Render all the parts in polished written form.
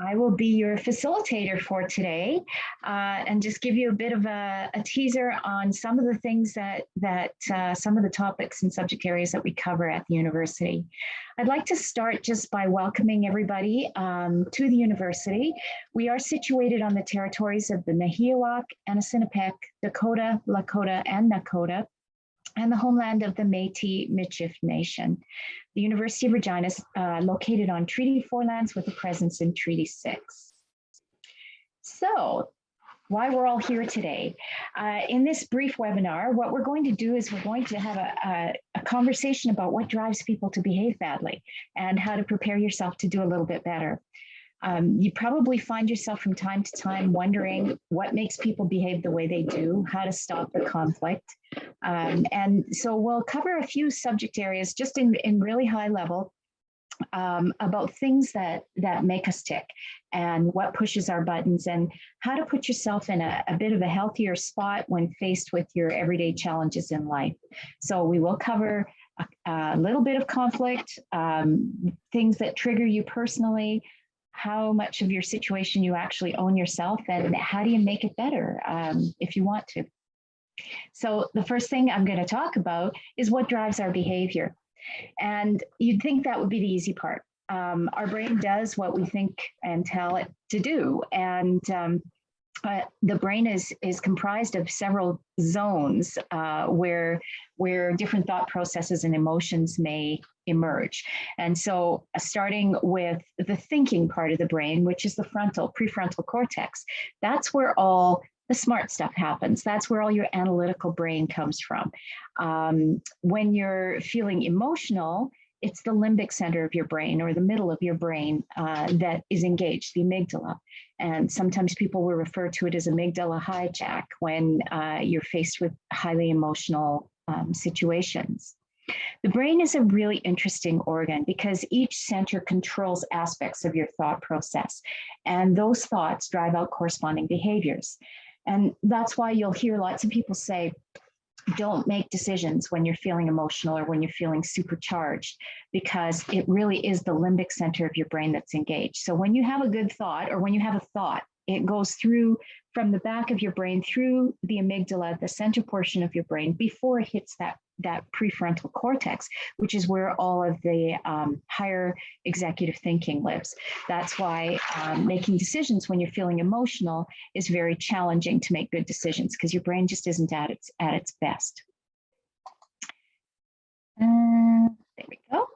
I will be your facilitator for today and just give you a bit of a teaser on some of the things that some of the topics and subject areas that we cover at the university. I'd like to start just by welcoming everybody to the university. We are situated on the territories of the Nahiawak, Anishinaabeg, Dakota, Lakota, and Nakota, and the homeland of the Métis Michif Nation. The University of Regina is located on Treaty 4 lands with a presence in Treaty 6. So, why we're all here today. In this brief webinar, what we're going to do is we're going to have a conversation about what drives people to behave badly and how to prepare yourself to do a little bit better. You probably find yourself from time to time wondering what makes people behave the way they do, how to stop the conflict. And so we'll cover a few subject areas just in really high level about things that make us tick and what pushes our buttons and how to put yourself in a bit of a healthier spot when faced with your everyday challenges in life. So we will cover a little bit of conflict, things that trigger you personally, how much of your situation you actually own yourself, and how do you make it better if you want to. So the first thing I'm going to talk about is what drives our behavior. And you'd think that would be the easy part. Our brain does what we think and tell it to do. And the brain is comprised of several zones where different thought processes and emotions may emerge. And so starting with the thinking part of the brain, which is the prefrontal cortex, that's where all the smart stuff happens. That's where all your analytical brain comes from. When you're feeling emotional, it's the limbic center of your brain or the middle of your brain that is engaged, the amygdala. And sometimes people will refer to it as amygdala hijack when you're faced with highly emotional situations. The brain is a really interesting organ because each center controls aspects of your thought process. And those thoughts drive out corresponding behaviors. And that's why you'll hear lots of people say, don't make decisions when you're feeling emotional or when you're feeling supercharged, because it really is the limbic center of your brain that's engaged. So when you have a good thought or when you have a thought, it goes through from the back of your brain through the amygdala, the center portion of your brain, before it hits that prefrontal cortex, which is where all of the higher executive thinking lives. That's why making decisions when you're feeling emotional is very challenging to make good decisions because your brain just isn't at its best. There we go.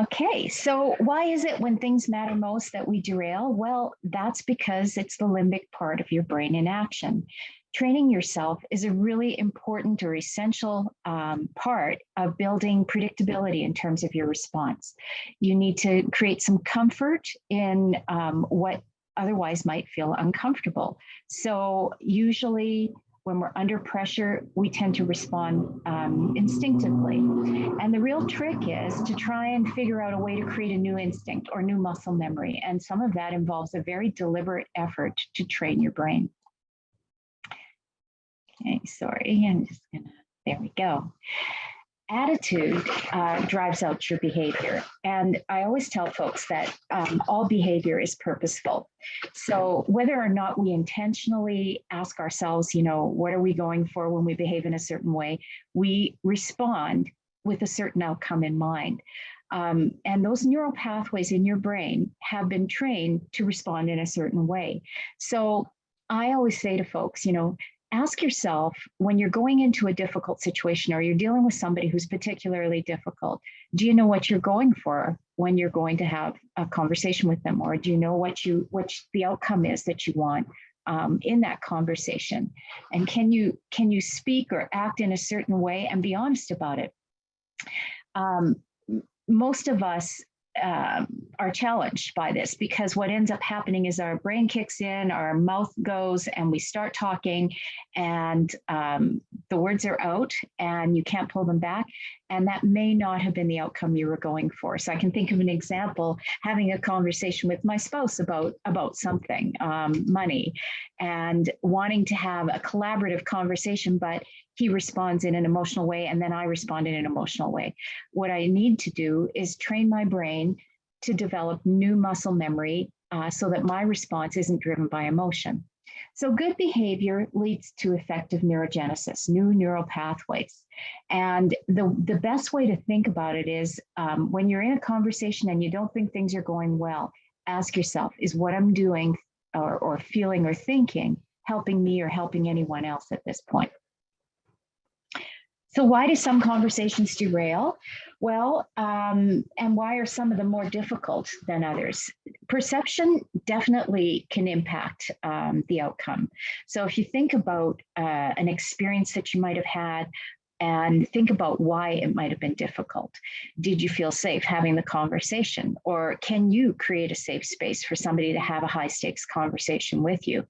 Okay, so why is it when things matter most that we derail? Well, that's because it's the limbic part of your brain in action. Training yourself is a really important or essential part of building predictability in terms of your response. You need to create some comfort in what otherwise might feel uncomfortable. So usually when we're under pressure, we tend to respond instinctively. And the real trick is to try and figure out a way to create a new instinct or new muscle memory. And some of that involves a very deliberate effort to train your brain. Okay, sorry, I'm just gonna, there we go. Attitude drives out your behavior. And I always tell folks that all behavior is purposeful. So whether or not we intentionally ask ourselves, what are we going for when we behave in a certain way, we respond with a certain outcome in mind. And those neural pathways in your brain have been trained to respond in a certain way. So I always say to folks, ask yourself when you're going into a difficult situation or you're dealing with somebody who's particularly difficult, do you know what you're going for when you're going to have a conversation with them? Or do you know what the outcome is that you want in that conversation? And can you speak or act in a certain way and be honest about it? Most of us are challenged by this because what ends up happening is our brain kicks in, our mouth goes, and we start talking, and the words are out and you can't pull them back. And that may not have been the outcome you were going for. So I can think of an example, having a conversation with my spouse about something, money, and wanting to have a collaborative conversation, but he responds in an emotional way, and then I respond in an emotional way. What I need to do is train my brain to develop new muscle memory so that my response isn't driven by emotion. So good behavior leads to effective neurogenesis, new neural pathways. And the best way to think about it is when you're in a conversation and you don't think things are going well, ask yourself, is what I'm doing or feeling or thinking helping me or helping anyone else at this point? So why do some conversations derail? Well, and why are some of them more difficult than others? Perception definitely can impact the outcome. So if you think about an experience that you might have had and think about why it might have been difficult. Did you feel safe having the conversation? Or can you create a safe space for somebody to have a high stakes conversation with you?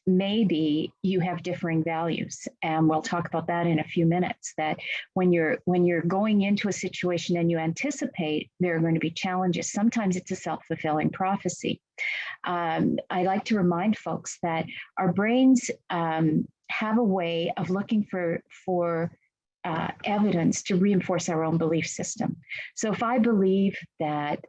Maybe you have differing values, and we'll talk about that in a few minutes. That when you're going into a situation and you anticipate there are going to be challenges, sometimes it's a self-fulfilling prophecy. I like to remind folks that our brains have a way of looking for evidence to reinforce our own belief system. So if I believe that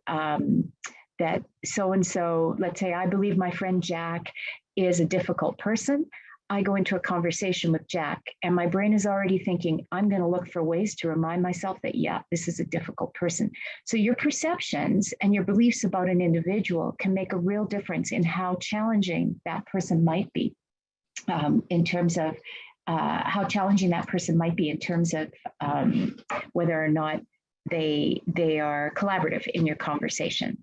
that so-and-so, let's say I believe my friend Jack is a difficult person, I go into a conversation with Jack and my brain is already thinking, I'm going to look for ways to remind myself that, yeah, this is a difficult person. So your perceptions and your beliefs about an individual can make a real difference in how challenging that person might be, in terms of how challenging that person might be in terms of whether or not they are collaborative in your conversation.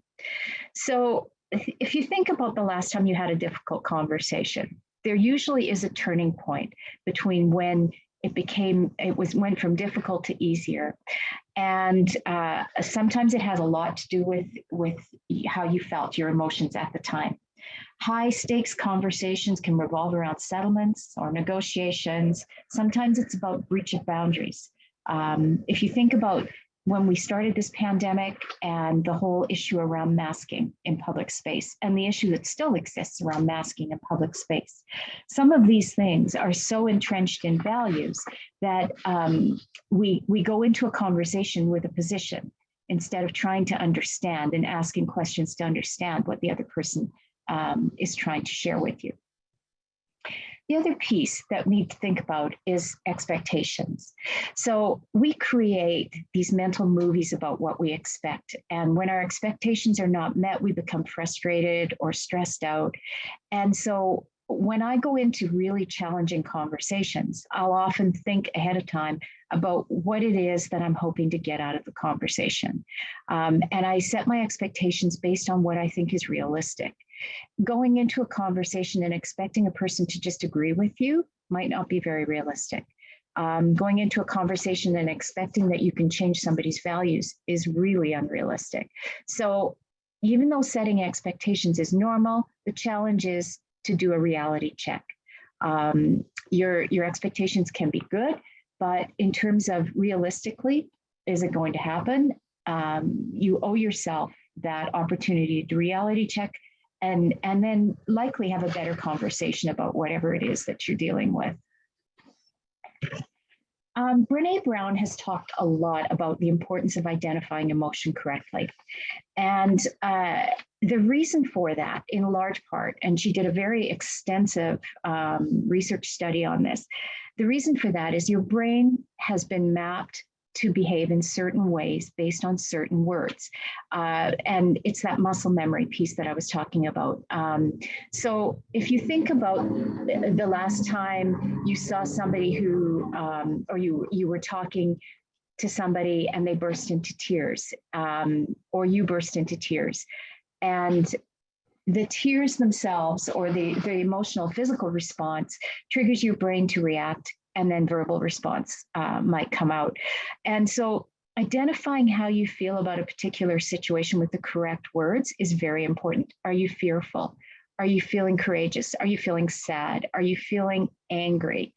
So if you think about the last time you had a difficult conversation, there usually is a turning point between when went from difficult to easier. And sometimes it has a lot to do with how you felt, your emotions at the time. High stakes conversations can revolve around settlements or negotiations. Sometimes it's about breach of boundaries. If you think about when we started this pandemic and the whole issue around masking in public space and the issue that still exists around masking in public space, some of these things are so entrenched in values that we go into a conversation with a position instead of trying to understand and asking questions to understand what the other person is trying to share with you. The other piece that we need to think about is expectations. So we create these mental movies about what we expect. And when our expectations are not met, we become frustrated or stressed out. And so when I go into really challenging conversations, I'll often think ahead of time about what it is that I'm hoping to get out of the conversation. And I set my expectations based on what I think is realistic. Going into a conversation and expecting a person to just agree with you might not be very realistic. Going into a conversation and expecting that you can change somebody's values is really unrealistic. So even though setting expectations is normal, the challenge is to do a reality check. Your expectations can be good, but in terms of realistically, is it going to happen? You owe yourself that opportunity to reality check and then likely have a better conversation about whatever it is that you're dealing with. Brene Brown has talked a lot about the importance of identifying emotion correctly. And the reason for that, in large part, and she did a very extensive research study on this, the reason for that is your brain has been mapped to behave in certain ways based on certain words. And it's that muscle memory piece that I was talking about. So if you think about the last time you saw somebody who, or you were talking to somebody and they burst into tears, or you burst into tears, and the tears themselves or the emotional physical response triggers your brain to react, and then verbal response might come out. And so identifying how you feel about a particular situation with the correct words is very important. Are you fearful? Are you feeling courageous? Are you feeling sad? Are you feeling angry?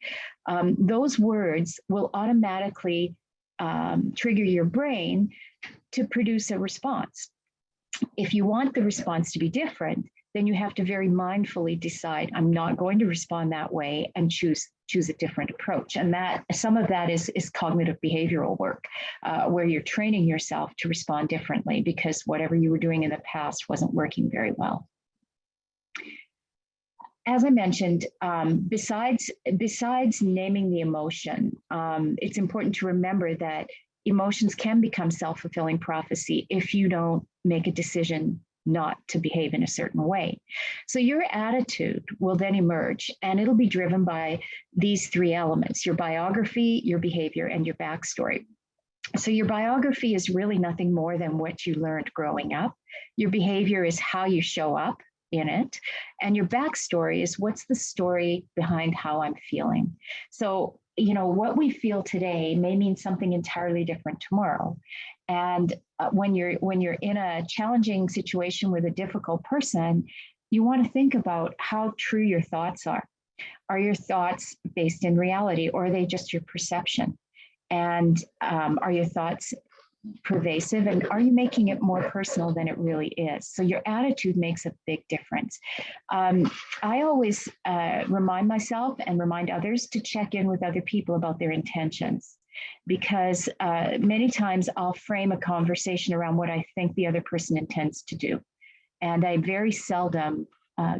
Those words will automatically trigger your brain to produce a response. If you want the response to be different, then you have to very mindfully decide, I'm not going to respond that way, and choose a different approach. And that some of that is cognitive behavioral work, where you're training yourself to respond differently because whatever you were doing in the past wasn't working very well. As I mentioned, besides naming the emotion, it's important to remember that emotions can become self-fulfilling prophecy if you don't make a decision not to behave in a certain way. So your attitude will then emerge, and it'll be driven by these three elements: your biography, your behavior, and your backstory. So your biography is really nothing more than what you learned growing up. Your behavior is how you show up in it. And your backstory is what's the story behind how I'm feeling. So, what we feel today may mean something entirely different tomorrow. And when you're in a challenging situation with a difficult person, you want to think about how true your thoughts are. Are your thoughts based in reality, or are they just your perception? And are your thoughts pervasive, and are you making it more personal than it really is? So your attitude makes a big difference. I always remind myself and remind others to check in with other people about their intentions, because many times I'll frame a conversation around what I think the other person intends to do. And I very seldom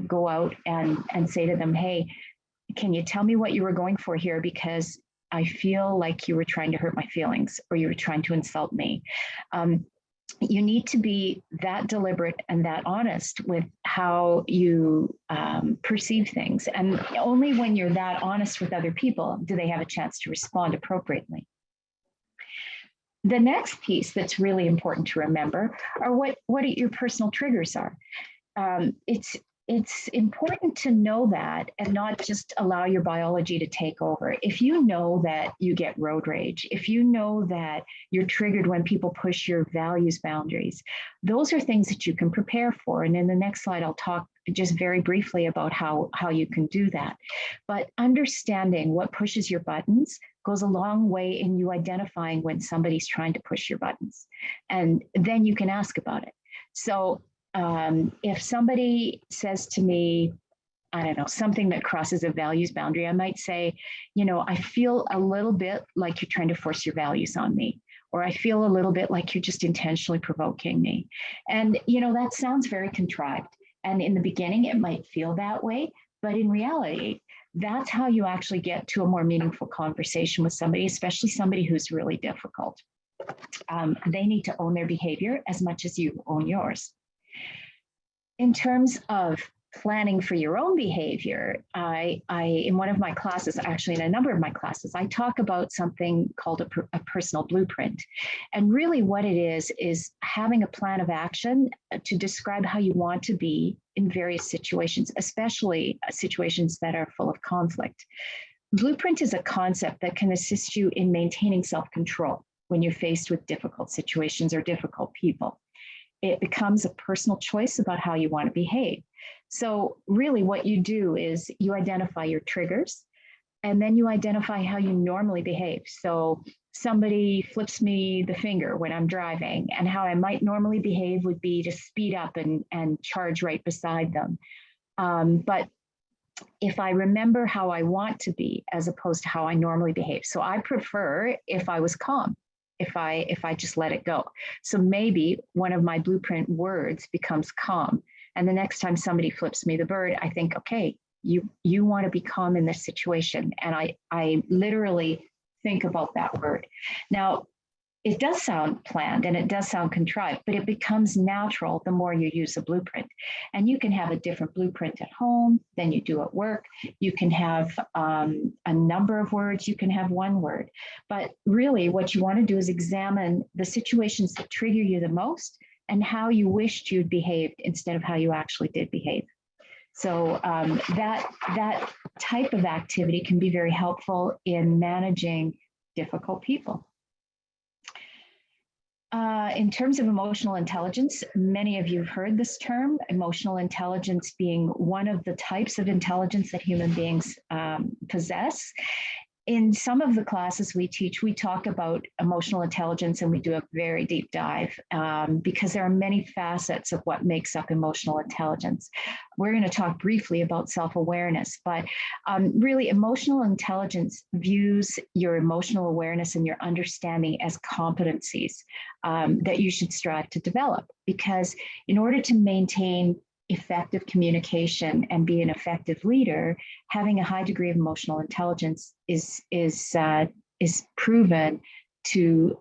go out and say to them, hey, can you tell me what you were going for here? Because I feel like you were trying to hurt my feelings, or you were trying to insult me. You need to be that deliberate and that honest with how you perceive things. And only when you're that honest with other people do they have a chance to respond appropriately. The next piece that's really important to remember are what your personal triggers are. It's important to know that and not just allow your biology to take over. If you know that you get road rage, if you know that you're triggered when people push your values boundaries, those are things that you can prepare for. And in the next slide, I'll talk just very briefly about how you can do that. But understanding what pushes your buttons goes a long way in you identifying when somebody's trying to push your buttons. And then you can ask about it. So if somebody says to me, I don't know, something that crosses a values boundary, I might say, I feel a little bit like you're trying to force your values on me, or I feel a little bit like you're just intentionally provoking me. And, that sounds very contrived. And in the beginning, it might feel that way, but in reality, that's how you actually get to a more meaningful conversation with somebody, especially somebody who's really difficult. They need to own their behavior as much as you own yours. In terms of planning for your own behavior, I in one of my classes, actually in a number of my classes, I talk about something called a personal blueprint. And really what it is having a plan of action to describe how you want to be in various situations, especially situations that are full of conflict. Blueprint is a concept that can assist you in maintaining self-control when you're faced with difficult situations or difficult people. It becomes a personal choice about how you want to behave. So really what you do is you identify your triggers, and then you identify how you normally behave. So somebody flips me the finger when I'm driving, and how I might normally behave would be to speed up and charge right beside them. But if I remember how I want to be as opposed to how I normally behave. So I prefer if I was calm, if I just let it go. So maybe one of my blueprint words becomes calm. And the next time somebody flips me the bird, I think, okay, you want to be calm in this situation. And I literally think about that word. Now, it does sound planned and it does sound contrived, but it becomes natural the more you use a blueprint. And you can have a different blueprint at home than you do at work. You can have a number of words, you can have one word. But really what you want to do is examine the situations that trigger you the most and how you wished you'd behaved instead of how you actually did behave. So that type of activity can be very helpful in managing difficult people. In terms of emotional intelligence, many of you have heard this term, emotional intelligence being one of the types of intelligence that human beings possess. in some of the classes we teach, we talk about emotional intelligence, and we do a very deep dive because there are many facets of what makes up emotional intelligence. We're going to talk briefly about self-awareness, but really emotional intelligence views your emotional awareness and your understanding as competencies that you should strive to develop, because in order to maintain effective communication and be an effective leader, having a high degree of emotional intelligence is proven to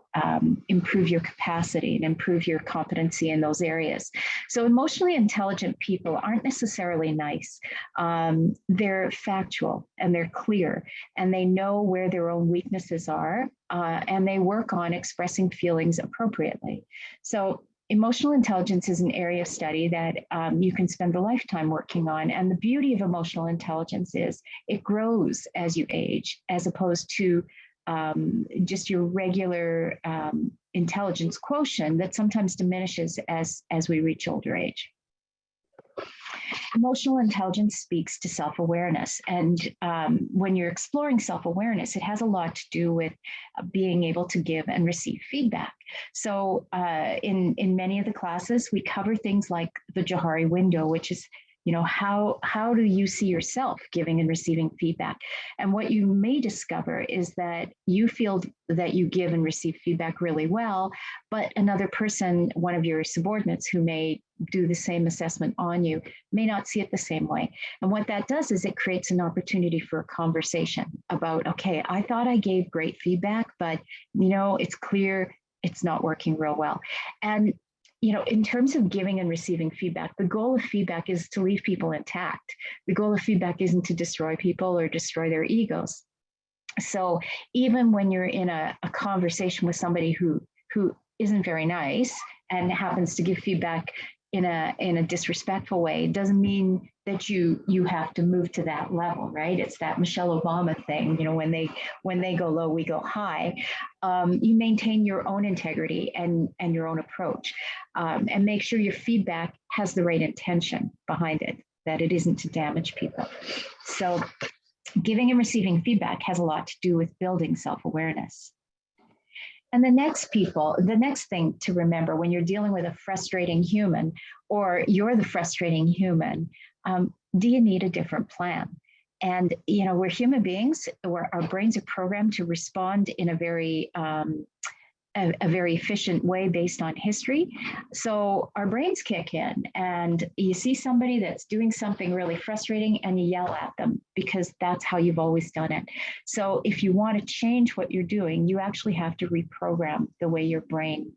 improve your capacity and improve your competency in those areas. So emotionally intelligent people aren't necessarily nice. They're factual and they're clear, and they know where their own weaknesses are, and they work on expressing feelings appropriately. So emotional intelligence is an area of study that you can spend a lifetime working on. And the beauty of emotional intelligence is it grows as you age, as opposed to just your regular intelligence quotient that sometimes diminishes as we reach older age. Emotional intelligence speaks to self-awareness. And when you're exploring self-awareness, it has a lot to do with being able to give and receive feedback. So in many of the classes, we cover things like the Johari window, which is, how do you see yourself giving and receiving feedback? And what you may discover is that you feel that you give and receive feedback really well, but another person, one of your subordinates who may do the same assessment on you, may not see it the same way. And what that does is it creates an opportunity for a conversation about, okay, I thought I gave great feedback, but it's clear it's not working real well. And in terms of giving and receiving feedback, the goal of feedback is to leave people intact. The goal of feedback isn't to destroy people or destroy their egos. So even when you're in a conversation with somebody who isn't very nice and happens to give feedback in a disrespectful way, doesn't mean that you have to move to that level, right? It's that Michelle Obama thing, when they go low, we go high. You maintain your own integrity and your own approach, and make sure your feedback has the right intention behind it, that it isn't to damage people. So giving and receiving feedback has a lot to do with building self-awareness. And the next thing to remember when you're dealing with a frustrating human, or you're the frustrating human, do you need a different plan? And, we're human beings, where our brains are programmed to respond in a very efficient way based on history. So our brains kick in, and you see somebody that's doing something really frustrating and you yell at them because that's how you've always done it. So if you want to change what you're doing, you actually have to reprogram the way your brain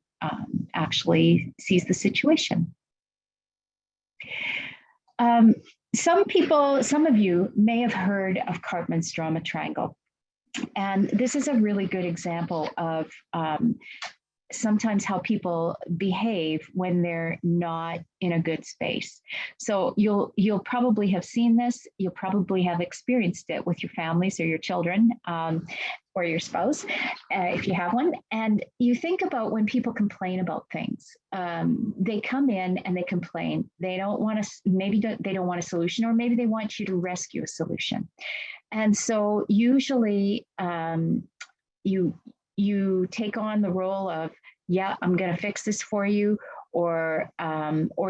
actually sees the situation. Some of you may have heard of Karpman's drama triangle. And this is a really good example of sometimes how people behave when they're not in a good space. So you'll probably have seen this. You'll probably have experienced it with your families or your children, or your spouse, if you have one. And you think about when people complain about things. They come in and they complain. They don't want they don't want a solution, or maybe they want you to rescue a solution. And so usually you take on the role of, yeah, I'm going to fix this for you, or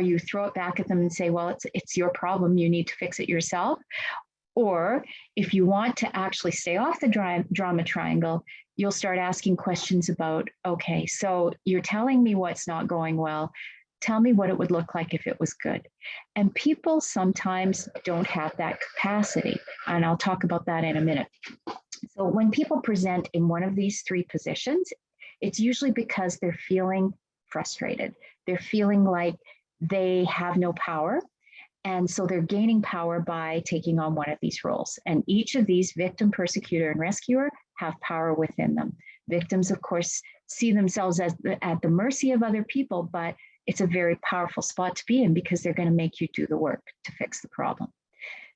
you throw it back at them and say, well, it's your problem. You need to fix it yourself. Or if you want to actually stay off the drama triangle, you'll start asking questions about, okay, so you're telling me what's not going well. Tell me what it would look like if it was good. And people sometimes don't have that capacity. And I'll talk about that in a minute. So when people present in one of these three positions, it's usually because they're feeling frustrated. They're feeling like they have no power. And so they're gaining power by taking on one of these roles. And each of these, victim, persecutor, and rescuer, have power within them. Victims, of course, see themselves as at the mercy of other people, but it's a very powerful spot to be in because they're going to make you do the work to fix the problem.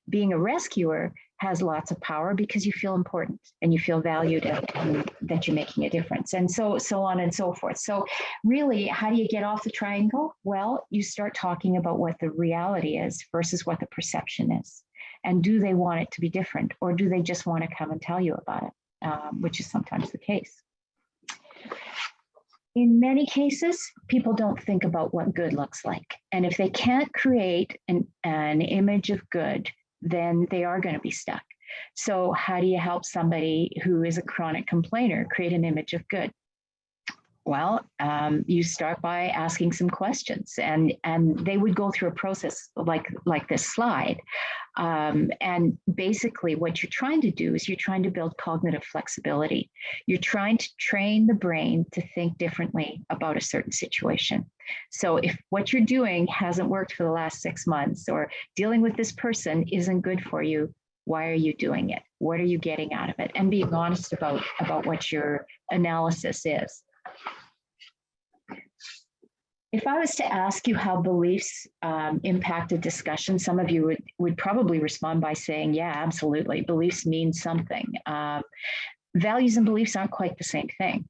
Being a rescuer has lots of power because you feel important and you feel valued and that you're making a difference, and so on and so forth. So really, how do you get off the triangle? Well, you start talking about what the reality is versus what the perception is. And do they want it to be different, or do they just want to come and tell you about it? which is sometimes the case. In many cases, people don't think about what good looks like. And if they can't create an image of good, then they are going to be stuck. So how do you help somebody who is a chronic complainer create an image of good? Well, you start by asking some questions, and they would go through a process like this slide. And basically what you're trying to do is you're trying to build cognitive flexibility. You're trying to train the brain to think differently about a certain situation. So if what you're doing hasn't worked for the last 6 months, or dealing with this person isn't good for you, why are you doing it? What are you getting out of it? And being honest about what your analysis is. If I was to ask you how beliefs impacted discussion, some of you would probably respond by saying, yeah, absolutely. Beliefs mean something. Values and beliefs aren't quite the same thing.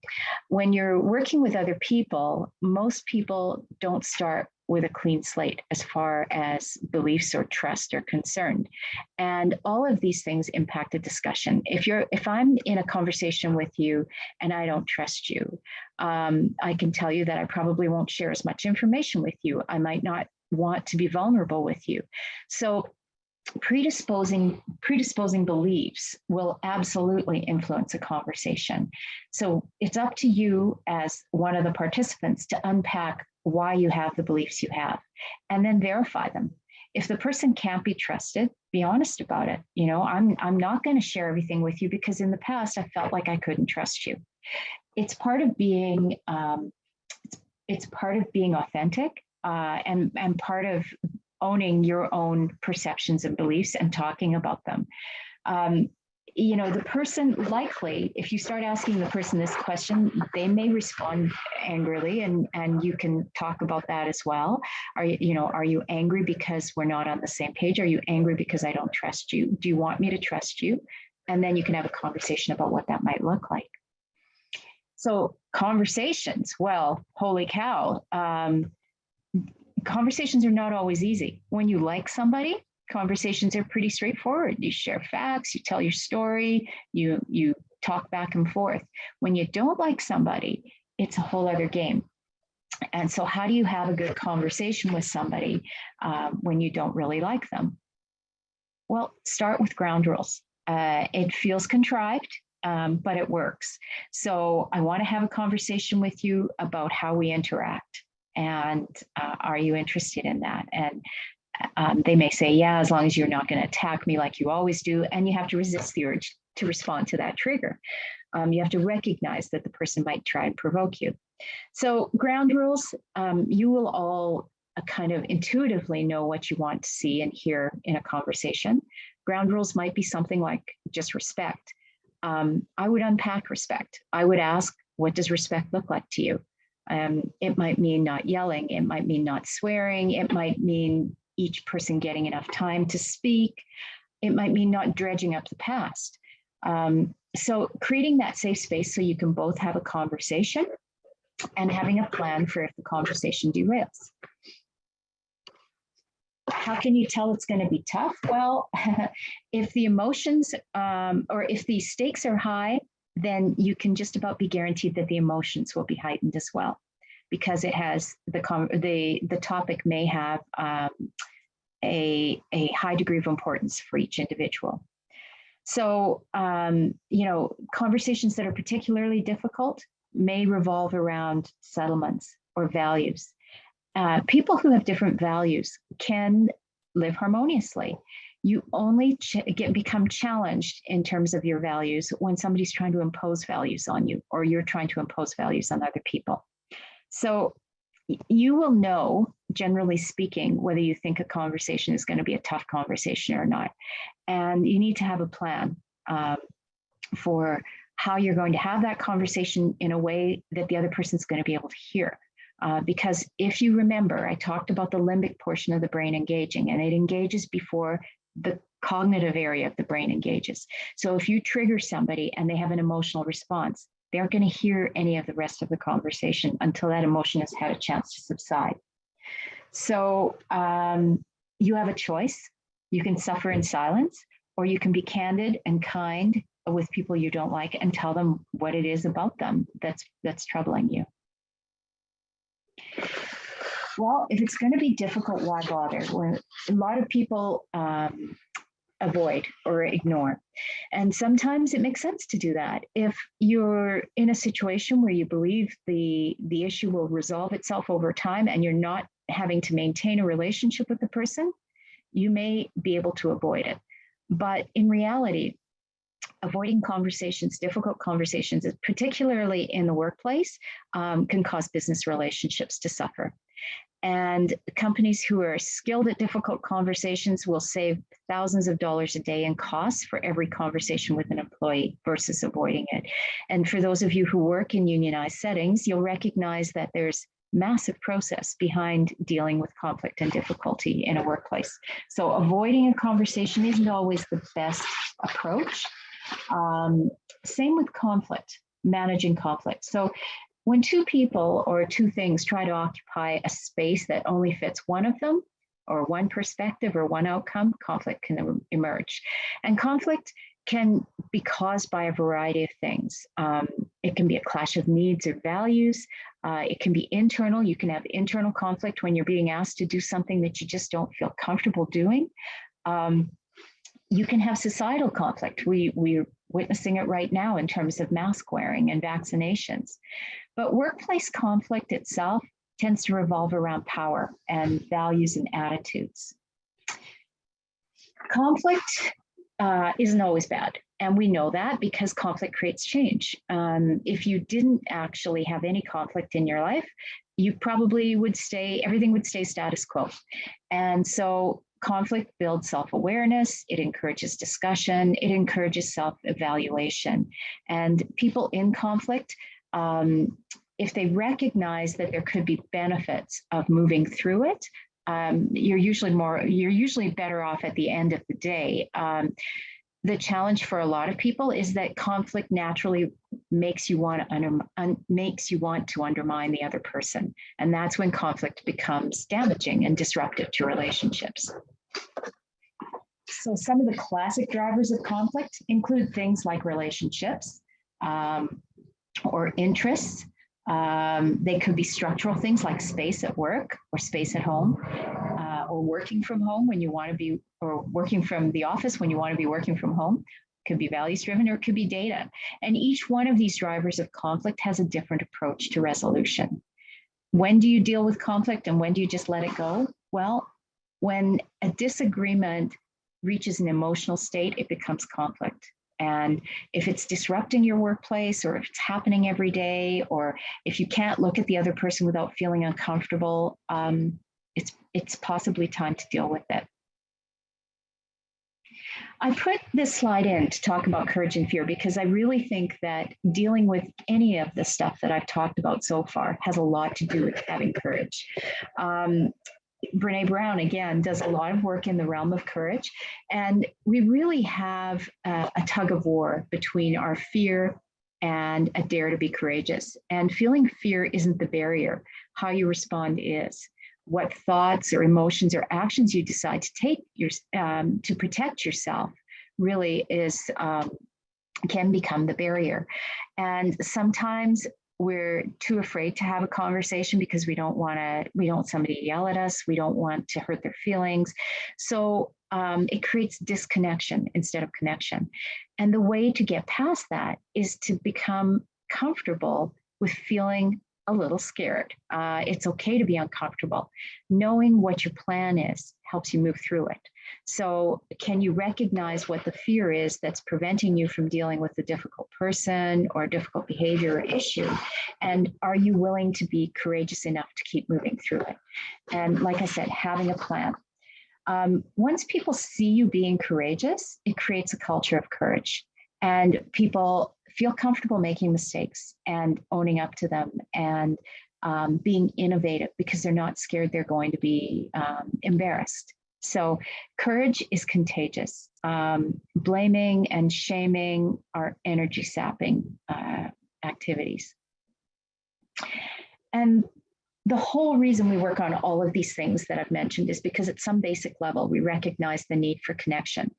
When you're working with other people, most people don't start with a clean slate as far as beliefs or trust are concerned. And all of these things impact a discussion. If I'm in a conversation with you and I don't trust you, I can tell you that I probably won't share as much information with you. I might not want to be vulnerable with you. So predisposing beliefs will absolutely influence a conversation. So it's up to you as one of the participants to unpack why you have the beliefs you have, and then verify them. If the person can't be trusted, be honest about it. You know, I'm not going to share everything with you because in the past I felt like I couldn't trust you. It's part of being it's part of being authentic, and part of owning your own perceptions and beliefs and talking about them. You know, the person likely, if you start asking the person this question, they may respond angrily, and you can talk about that as well. Are you angry because we're not on the same page? Are you angry because I don't trust you? Do you want me to trust you? And then you can have a conversation about what that might look like. So conversations, well, holy cow. Conversations are not always easy. When you like somebody, conversations are pretty straightforward. You share facts, you tell your story, you talk back and forth. When you don't like somebody, it's a whole other game. And so how do you have a good conversation with somebody when you don't really like them? Well, start with ground rules. It feels contrived, but it works. So I want to have a conversation with you about how we interact. And are you interested in that? And they may say, yeah, as long as you're not going to attack me like you always do. And you have to resist the urge to respond to that trigger. You have to recognize that the person might try and provoke you. So ground rules, you will all kind of intuitively know what you want to see and hear in a conversation. Ground rules might be something like just respect. I would unpack respect. I would ask, what does respect look like to you? It might mean not yelling. It might mean not swearing. It might mean each person getting enough time to speak. It might mean not dredging up the past. So creating that safe space so you can both have a conversation and having a plan for if the conversation derails. How can you tell it's going to be tough? Well, if the emotions or if the stakes are high, then you can just about be guaranteed that the emotions will be heightened as well, because it has the topic may have a high degree of importance for each individual. So, conversations that are particularly difficult may revolve around settlements or values. People who have different values can live harmoniously. You only become challenged in terms of your values when somebody's trying to impose values on you, or you're trying to impose values on other people. So you will know, generally speaking, whether you think a conversation is going to be a tough conversation or not. And you need to have a plan for how you're going to have that conversation in a way that the other person's going to be able to hear. Because if you remember, I talked about the limbic portion of the brain engaging, and it engages before the cognitive area of the brain engages. So if you trigger somebody and they have an emotional response, they aren't going to hear any of the rest of the conversation until that emotion has had a chance to subside. So you have a choice. You can suffer in silence, or you can be candid and kind with people you don't like and tell them what it is about them that's troubling you. Well, if it's going to be difficult, why bother? Well, a lot of people avoid or ignore. And sometimes it makes sense to do that. If you're in a situation where you believe the issue will resolve itself over time and you're not having to maintain a relationship with the person, you may be able to avoid it. But in reality, avoiding conversations, difficult conversations, particularly in the workplace, can cause business relationships to suffer. And companies who are skilled at difficult conversations will save thousands of dollars a day in costs for every conversation with an employee versus avoiding it. And for those of you who work in unionized settings, you'll recognize that there's massive process behind dealing with conflict and difficulty in a workplace. So avoiding a conversation isn't always the best approach. Same with conflict, managing conflict. So when two people or two things try to occupy a space that only fits one of them, or one perspective or one outcome, conflict can emerge. And conflict can be caused by a variety of things. It can be a clash of needs or values. It can be internal. You can have internal conflict when you're being asked to do something that you just don't feel comfortable doing. You can have societal conflict. We're witnessing it right now in terms of mask wearing and vaccinations. But workplace conflict itself tends to revolve around power and values and attitudes. Conflict isn't always bad. And we know that because conflict creates change. If you didn't actually have any conflict in your life, you probably would everything would stay status quo. And so conflict builds self-awareness, it encourages discussion, it encourages self-evaluation. And people in conflict, if they recognize that there could be benefits of moving through it, you're usually better off at the end of the day. The challenge for a lot of people is that conflict naturally makes you want to undermine the other person. And that's when conflict becomes damaging and disruptive to relationships. So some of the classic drivers of conflict include things like relationships or interests. They could be structural things like space at work or space at home, or working from home when you want to be, or working from the office when you want to be working from home. It could be values driven, or it could be data. And each one of these drivers of conflict has a different approach to resolution. When do you deal with conflict and when do you just let it go? Well, when a disagreement reaches an emotional state, it becomes conflict. And if it's disrupting your workplace, or if it's happening every day, or if you can't look at the other person without feeling uncomfortable, it's possibly time to deal with it. I put this slide in to talk about courage and fear because I really think that dealing with any of the stuff that I've talked about so far has a lot to do with having courage. Brene Brown, again, does a lot of work in the realm of courage. And we really have a tug of war between our fear and a dare to be courageous. And feeling fear isn't the barrier. How you respond is. What thoughts or emotions or actions you decide to take to protect yourself really can become the barrier. And sometimes we're too afraid to have a conversation because we don't want somebody to yell at us. We don't want to hurt their feelings. So it creates disconnection instead of connection. And the way to get past that is to become comfortable with feeling a little scared. It's okay to be uncomfortable. Knowing what your plan is helps you move through it. So can you recognize what the fear is that's preventing you from dealing with a difficult person or a difficult behavior or issue? And are you willing to be courageous enough to keep moving through it? And like I said, having a plan. Once people see you being courageous, it creates a culture of courage. And people feel comfortable making mistakes and owning up to them and being innovative because they're not scared they're going to be embarrassed. So courage is contagious. Blaming and shaming are energy sapping activities. And the whole reason we work on all of these things that I've mentioned is because at some basic level, we recognize the need for connection.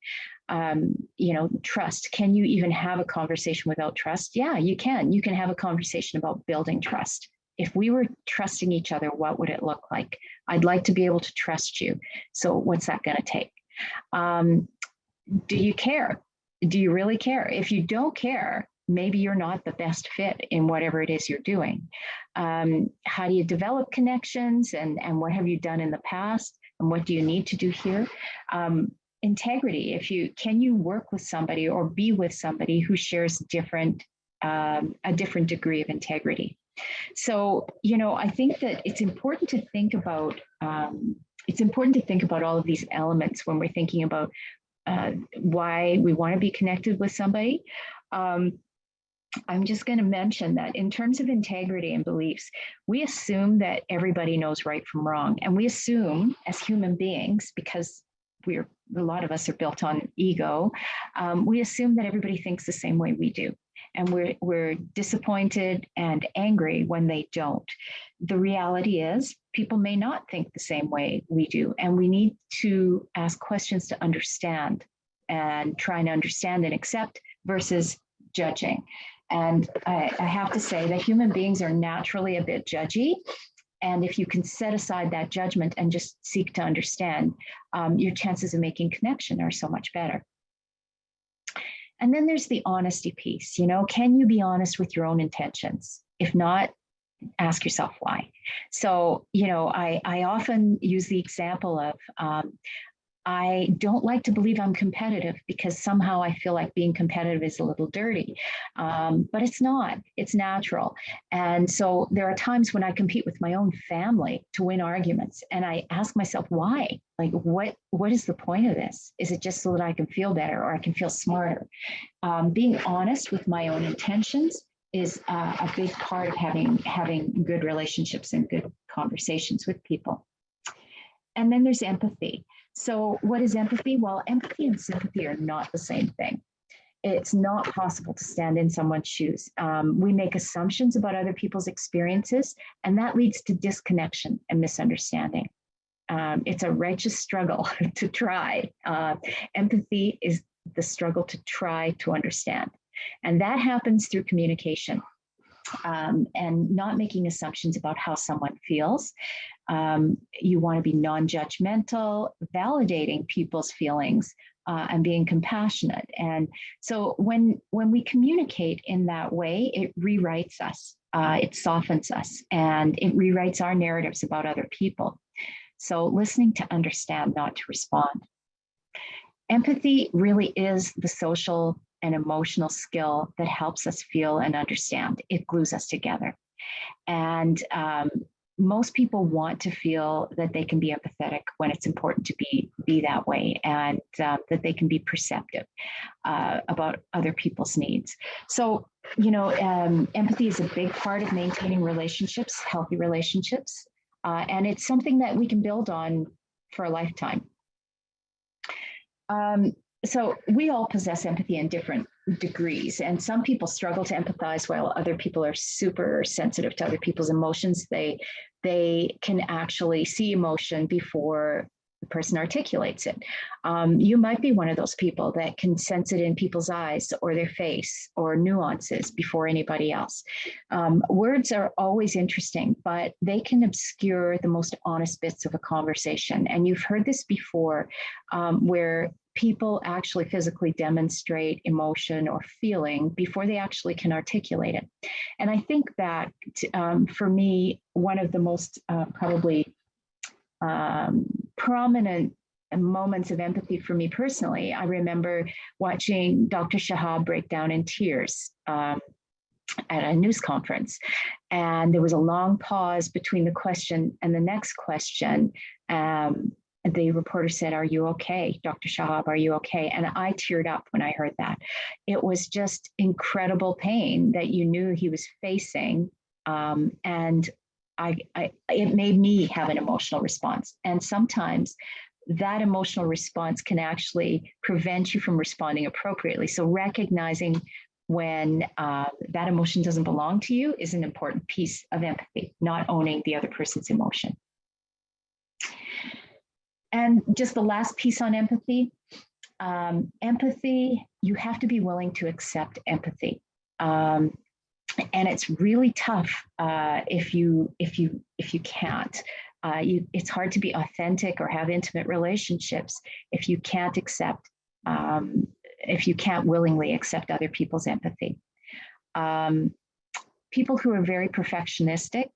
Trust. Can you even have a conversation without trust? Yeah, you can. You can have a conversation about building trust. If we were trusting each other, what would it look like? I'd like to be able to trust you. So what's that going to take? Do you care? Do you really care? If you don't care, maybe you're not the best fit in whatever it is you're doing. How do you develop connections, and what have you done in the past, and what do you need to do here? Integrity. Can you work with somebody or be with somebody who shares a different degree of integrity? So, I think that it's important to think about all of these elements when we're thinking about why we want to be connected with somebody. I'm just going to mention that in terms of integrity and beliefs, we assume that everybody knows right from wrong. And we assume as human beings, because a lot of us are built on ego, we assume that everybody thinks the same way we do. And we're disappointed and angry when they don't. The reality is people may not think the same way we do. And we need to ask questions to understand and try and understand and accept versus judging. And I have to say that human beings are naturally a bit judgy. And if you can set aside that judgment and just seek to understand, your chances of making connection are so much better. And then there's the honesty piece. Can you be honest with your own intentions? If not, ask yourself why. So, I often use the example of, I don't like to believe I'm competitive because somehow I feel like being competitive is a little dirty, but it's not. It's natural. And so there are times when I compete with my own family to win arguments, and I ask myself, why? Like, what is the point of this? Is it just so that I can feel better or I can feel smarter? Being honest with my own intentions is a big part of having good relationships and good conversations with people. And then there's empathy. So what is empathy? Well, empathy and sympathy are not the same thing. It's not possible to stand in someone's shoes. We make assumptions about other people's experiences, and that leads to disconnection and misunderstanding. It's a righteous struggle to try. Empathy is the struggle to try to understand. And that happens through communication. And not making assumptions about how someone feels. You want to be non-judgmental, validating people's feelings, and being compassionate. And so when we communicate in that way, it rewrites us, it softens us, and it rewrites our narratives about other people. So listening to understand, not to respond. Empathy really is the social and emotional skill that helps us feel and understand. It glues us together. And most people want to feel that they can be empathetic when it's important to be that way, and that they can be perceptive about other people's needs. So, empathy is a big part of maintaining relationships, healthy relationships. And it's something that we can build on for a lifetime. So we all possess empathy in different degrees, and some people struggle to empathize while other people are super sensitive to other people's emotions. They can actually see emotion before the person articulates it. You might be one of those people that can sense it in people's eyes or their face or nuances before anybody else. Words are always interesting, but they can obscure the most honest bits of a conversation. And you've heard this before, where people actually physically demonstrate emotion or feeling before they actually can articulate it. And I think that for me, one of the most probably prominent moments of empathy for me personally, I remember watching Dr. Shahab break down in tears at a news conference. And there was a long pause between the question and the next question. The reporter said, "Are you okay, Dr. Shahab? Are you okay?" And I teared up when I heard that. It was just incredible pain that you knew he was facing. And it made me have an emotional response. And sometimes that emotional response can actually prevent you from responding appropriately. So recognizing when that emotion doesn't belong to you is an important piece of empathy, not owning the other person's emotion. And just the last piece on empathy, empathy, you have to be willing to accept empathy. And it's really tough if you can't. It's hard to be authentic or have intimate relationships if you can't accept, if you can't willingly accept other people's empathy. People who are very perfectionistic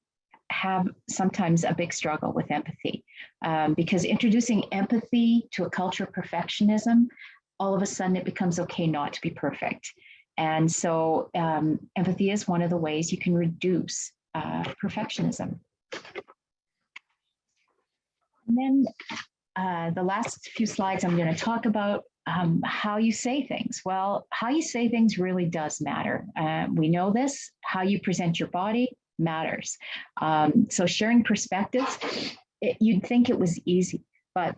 have sometimes a big struggle with empathy because introducing empathy to a culture of perfectionism, all of a sudden it becomes okay not to be perfect. And so empathy is one of the ways you can reduce perfectionism. And then the last few slides, I'm going to talk about how you say things. Well, how you say things really does matter. We know this. How you present your body matters. So sharing perspectives, you'd think it was easy, but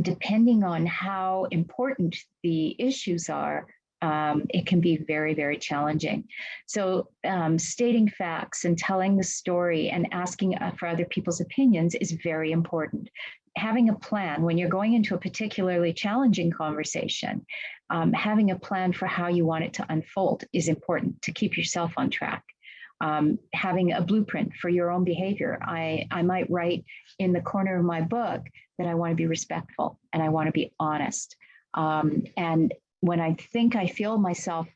depending on how important the issues are, it can be very, very challenging. So stating facts and telling the story and asking for other people's opinions is very important. Having a plan when you're going into a particularly challenging conversation, having a plan for how you want it to unfold is important to keep yourself on track. Having a blueprint for your own behavior. I might write in the corner of my book that I want to be respectful and I want to be honest. And when I think I feel myself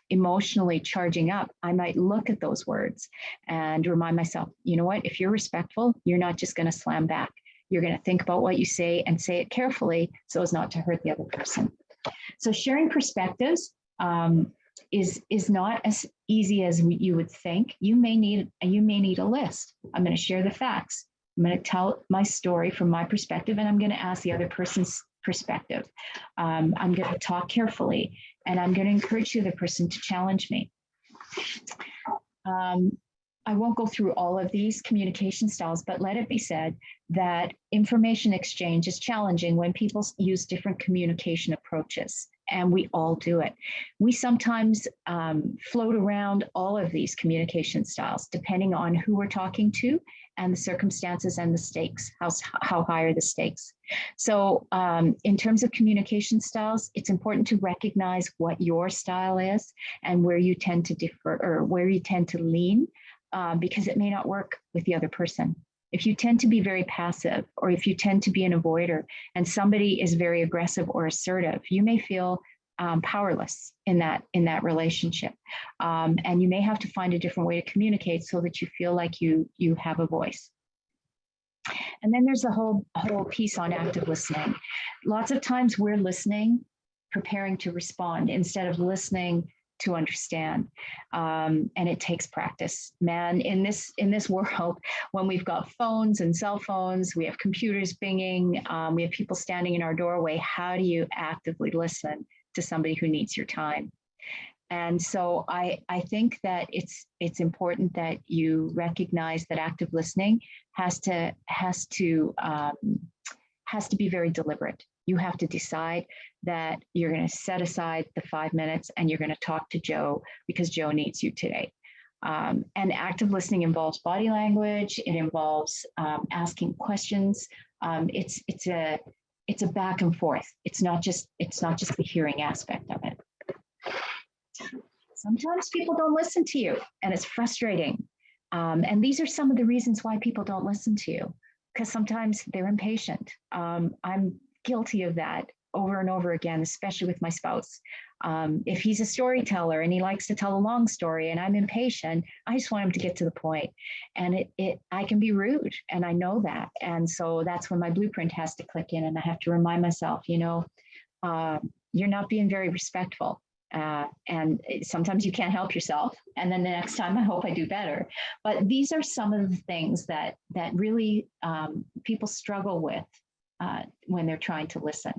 emotionally charging up, I might look at those words and remind myself, you know what, if you're respectful, you're not just going to slam back. You're going to think about what you say and say it carefully so as not to hurt the other person. So sharing perspectives is not as easy as you would think. You may need a list. I'm going to share the facts. I'm going to tell my story from my perspective, and I'm going to ask the other person's perspective. I'm going to talk carefully, and I'm going to encourage the other person to challenge me. I won't go through all of these communication styles, but let it be said that information exchange is challenging when people use different communication approaches, and we all do it. We sometimes float around all of these communication styles, depending on who we're talking to and the circumstances and the stakes, how high are the stakes. So in terms of communication styles, it's important to recognize what your style is and where you tend to differ or where you tend to lean. Because it may not work with the other person. If you tend to be very passive, or if you tend to be an avoider, and somebody is very aggressive or assertive, you may feel powerless in that relationship, and you may have to find a different way to communicate so that you feel like you have a voice. And then there's a whole piece on active listening. Lots of times we're listening, preparing to respond instead of listening to understand, and it takes practice. Man, in this world, when we've got phones and cell phones, we have computers binging, we have people standing in our doorway, how do you actively listen to somebody who needs your time? And so I think that it's important that you recognize that active listening has to be very deliberate. You have to decide that you're going to set aside the 5 minutes and you're going to talk to Joe because Joe needs you today. And active listening involves body language. It involves asking questions. It's a back and forth. It's not just the hearing aspect of it. Sometimes people don't listen to you, and it's frustrating. And these are some of the reasons why people don't listen to you, because sometimes they're impatient. I'm guilty of that over and over again, especially with my spouse. If he's a storyteller and he likes to tell a long story and I'm impatient, I just want him to get to the point. And I can be rude, and I know that. And so that's when my blueprint has to click in, and I have to remind myself, you're not being very respectful. And sometimes you can't help yourself. And then the next time I hope I do better. But these are some of the things that really people struggle with when they're trying to listen.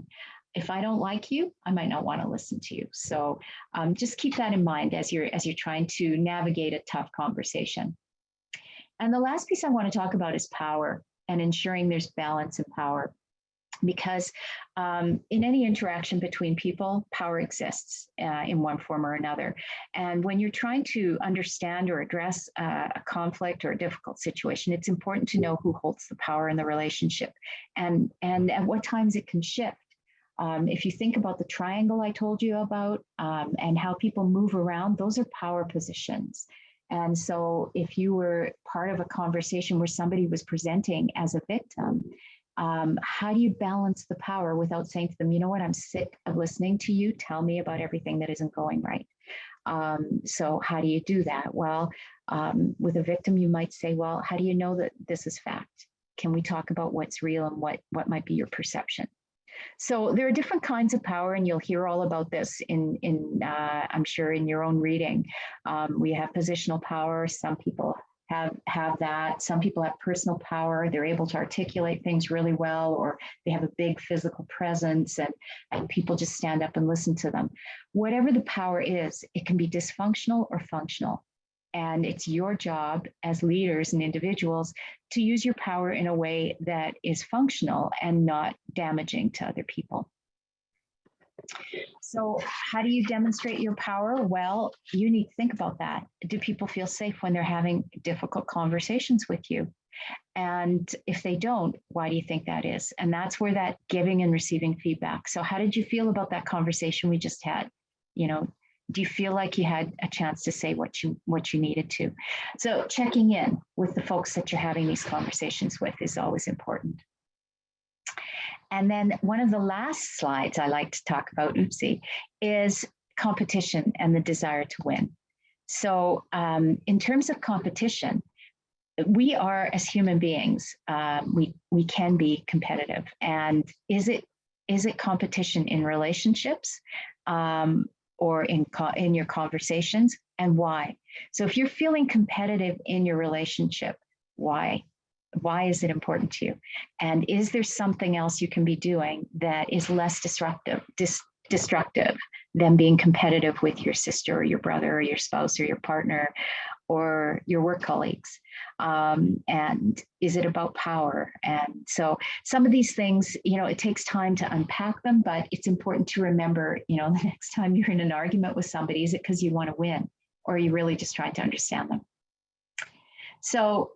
If I don't like you, I might not want to listen to you. So just keep that in mind as you're trying to navigate a tough conversation. And the last piece I want to talk about is power and ensuring there's balance and power. because in any interaction between people, power exists in one form or another. And when you're trying to understand or address a conflict or a difficult situation, it's important to know who holds the power in the relationship and at what times it can shift. If you think about the triangle I told you about and how people move around, those are power positions. And so if you were part of a conversation where somebody was presenting as a victim, how do you balance the power without saying to them, you know what, I'm sick of listening to you. Tell me about everything that isn't going right. So how do you do that? Well, with a victim, you might say, well, how do you know that this is fact? Can we talk about what's real and what might be your perception? So there are different kinds of power, and you'll hear all about this I'm sure in your own reading. We have positional power. Some people have that. Some people have personal power. They're able to articulate things really well, or they have a big physical presence and people just stand up and listen to them. Whatever the power is, it can be dysfunctional or functional. And it's your job as leaders and individuals to use your power in a way that is functional and not damaging to other people. So how do you demonstrate your power? Well, you need to think about that. Do people feel safe when they're having difficult conversations with you? And if they don't, why do you think that is? And that's where that giving and receiving feedback. So how did you feel about that conversation we just had? You know, do you feel like you had a chance to say what you needed to? So checking in with the folks that you're having these conversations with is always important. And then one of the last slides I like to talk about, is competition and the desire to win. So in terms of competition, we are, as human beings, we can be competitive. And is it competition in relationships or in your conversations, and why? So if you're feeling competitive in your relationship, why? Why is it important to you? And is there something else you can be doing that is less destructive than being competitive with your sister or your brother or your spouse or your partner or your work colleagues? And is it about power? And so some of these things, it takes time to unpack them, but it's important to remember, the next time you're in an argument with somebody, is it because you want to win, or are you really just trying to understand them? So,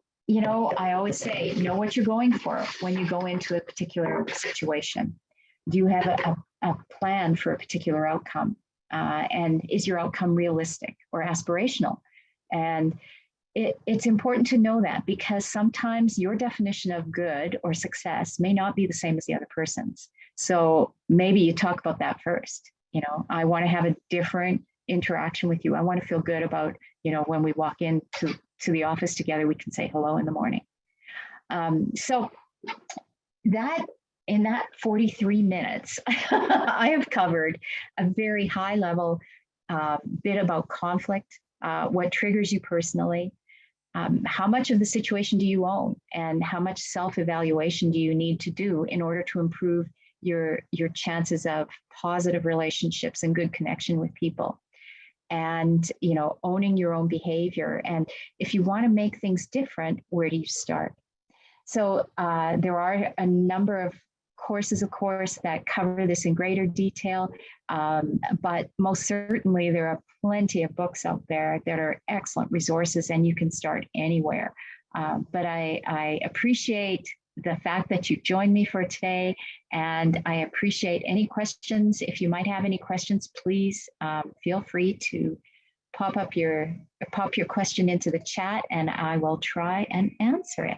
I always say, know what you're going for when you go into a particular situation. Do you have a plan for a particular outcome? And is your outcome realistic or aspirational? And it's important to know that, because sometimes your definition of good or success may not be the same as the other person's. So maybe you talk about that first. I want to have a different interaction with you. I want to feel good about, when we walk into the office together, we can say hello in the morning. So that in that 43 minutes, I have covered a very high level bit about conflict, what triggers you personally, how much of the situation do you own, and how much self-evaluation do you need to do in order to improve your chances of positive relationships and good connection with people. And, owning your own behavior. And if you want to make things different, where do you start? So there are a number of courses, of course, that cover this in greater detail. But most certainly, there are plenty of books out there that are excellent resources, and you can start anywhere. But I appreciate the fact that you joined me for today, and I appreciate any questions. If you might have any questions, please feel free to pop your question into the chat, and I will try and answer it.